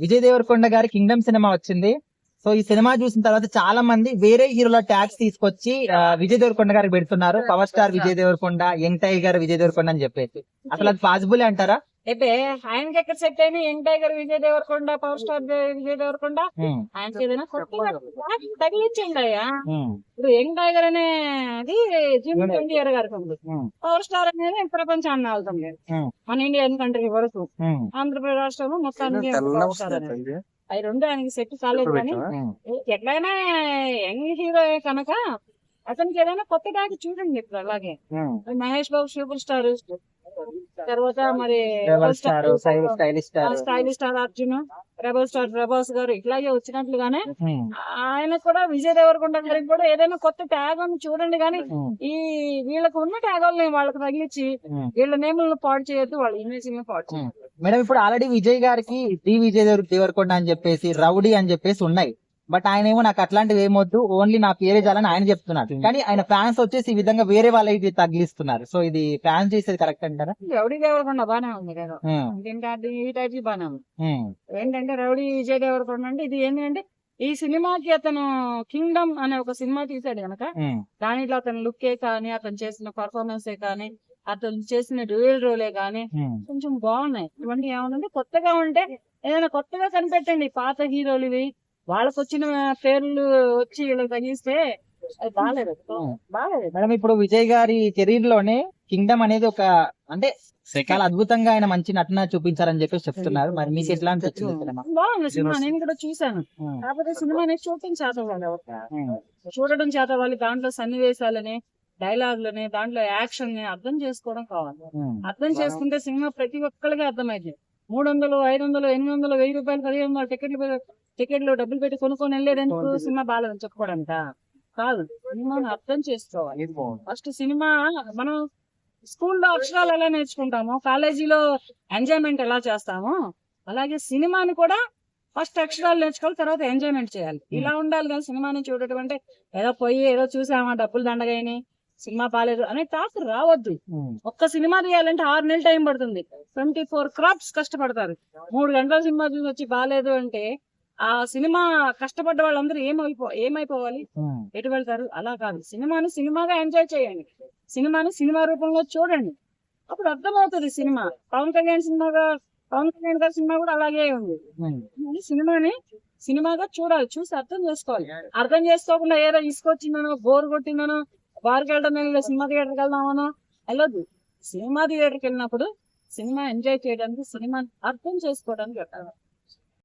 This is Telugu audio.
విజయ్ దేవరకొండ గారి కింగ్డమ్ సినిమా వచ్చింది. సో ఈ సినిమా చూసిన తర్వాత చాలా మంది వేరే హీరోల ట్యాగ్స్ తీసుకొచ్చి విజయ్ దేవరకొండ గారికి పెడుతున్నారు. Power star Vijay Deverakonda, young tiger Vijay Deverakonda అని చెప్పేసి. అసలు అది పాసిబుల్ అంటారా? అయితే ఆయనకి ఎక్కడ సెట్ అయినా young tiger Vijay Deverakonda, power star Vijay Deverakonda ఆయనకి ఏదైనా కొత్తగా తగిలించండి అయ్యా. ఇప్పుడు యంగ్ టైగర్ అనేది జిమ్ ఎన్టీఆర్ గారికి ఉంది, పవర్ స్టార్ అనేది ప్రపంచాన్ని ఆడుతుంది మన ఇండియన్ కంట్రీ వరకు. ఆంధ్రప్రదేశ్ రాష్ట్రంలో మొత్తానికి పవర్ స్టార్ అనేది అవి రెండు ఆయనకి సెట్ కాలేదు. కానీ ఎట్లయినా యంగ్ హీరో కనుక అతనికి ఏదైనా కొత్త డాకి చూడండి. ఇప్పుడు అలాగే మహేష్ బాబు సూపర్ స్టార్, తర్వాత మరి stylish star Arjun, rebel star Prabhas గారు ఇట్లాగే వచ్చినట్లుగానే ఆయన కూడా విజయ్ దేవరకొండ గారికి కూడా ఏదైనా కొత్త ట్యాగ్ అని చూడండి. కానీ ఈ వీళ్ళకు ఉన్న ట్యాగుల్ని వాళ్ళకి తగిలించి వీళ్ళ నేములను పాడు చేయొద్దు, వాళ్ళ ఇమేజ్ పాడు చేయొద్దు. మేడం ఇప్పుడు ఆల్రెడీ విజయ్ గారికి డి విజయ్ దేవరకొండ అని చెప్పేసి, రౌడీ అని చెప్పేసి ఉన్నాయి. బట్ ఆయన ఏమో నాకు అట్లాంటివి ఏమొద్దు, ఓన్లీ నా పేరే చాలని ఆయన చెప్తున్నారు. కానీ ఆయన ఫ్యాన్స్ వచ్చేసి ఈ విధంగా వేరే వాళ్ళకి తగిలిస్తున్నారు. సో ఇది ఫ్యాన్స్ చేసేది కరెక్ట్ అంటారా? రౌడీ దేవరకొండ బానే ఉంది కదా, ఈ టైప్ బానే ఉంది. ఏంటంటే రౌడీ విజయ్ దేవరకొండ అంటే ఇది ఏంటంటే ఈ సినిమాకి అతను కింగ్డమ్ అనే ఒక సినిమా తీసాడు కనుక దానిలో అతని లుక్కే కానీ, అతను చేసిన పర్ఫార్మెన్సే కానీ, అతను చేసిన డ్యూయల్ రోలే కానీ కొంచెం బాగున్నాయి. ఇటువంటి ఏమన్నా కొత్తగా ఉంటే ఏదైనా కొత్తగా కనిపెట్టండి. పాత హీరోలు ఇవి వాళ్ళకి వచ్చిన పేర్లు వచ్చి వీళ్ళకి తగిలిస్తే అది బాగాలేదు. మేడం ఇప్పుడు విజయ్ గారి కెరీర్ లోనే కింగ్డమ్ అనేది ఒక అంటే చాలా అద్భుతంగా ఆయన మంచి నటన చూపించారని చెప్పేసి చెప్తున్నారు. మరి మీకు ఎట్లా అనిపించింది? బాగుంది సినిమా, నేను కూడా చూసాను. కాకపోతే సినిమా అనేది చూడడం చేతవాలి, దాంట్లో సన్నివేశాలని, డైలాగులని, దాంట్లో యాక్షన్ ని అర్థం చేసుకోవడం కావాలి. అర్థం చేసుకుంటే సినిమా ప్రతి ఒక్కరికి అర్థమైంది. 300, 500, 800, 1000 రూపాయలు, 1500 టికెట్లు డబ్బులు పెట్టి కొనుక్కొని వెళ్ళేందుకు సినిమా బాగాలేదని చెప్పుకోవడంట కాదు. సినిమాను అర్థం చేసుకోవాలి. ఫస్ట్ సినిమా మనం స్కూల్లో అక్షరాలు ఎలా నేర్చుకుంటామో, కాలేజీలో ఎంజాయ్మెంట్ ఎలా చేస్తామో, అలాగే సినిమాని కూడా ఫస్ట్ అక్షరాలు నేర్చుకోవాలి, తర్వాత ఎంజాయ్మెంట్ చేయాలి. ఇలా ఉండాలి. కానీ సినిమాని చూడటం అంటే ఏదో పోయి ఏదో చూసామా డబ్బులు దండగాయని సినిమా బాగాలేదు అనే టాక్ రావద్దు. ఒక్క సినిమా తీయాలంటే 6 నెలలు టైం పడుతుంది. 24 క్రాప్స్ కష్టపడతారు. 3 గంటల సినిమా చూసి వచ్చి బాగాలేదు అంటే ఆ సినిమా కష్టపడ్డ వాళ్ళందరూ ఏమైపోవాలి, ఎటు వెళ్తారు? అలా కాదు. సినిమాని సినిమాగా ఎంజాయ్ చేయండి, సినిమాని సినిమా రూపంలో చూడండి, అప్పుడు అర్థమవుతుంది సినిమా. పవన్ కళ్యాణ్ గారి సినిమా కూడా అలాగే ఉంది. సినిమాని సినిమాగా చూడాలి, చూసి అర్థం చేసుకోవాలి. అర్థం చేసుకోకుండా ఏదో ఇసుకొచ్చిందనో, బోర్ కొట్టిందనో, బార్కి వెళ్ళడం, సినిమా థియేటర్కి వెళ్దామనో వెళ్ళదు. సినిమా థియేటర్కి వెళ్ళినప్పుడు సినిమా ఎంజాయ్ చేయడానికి, సినిమా అర్థం చేసుకోవడానికి వెళ్ళాలి.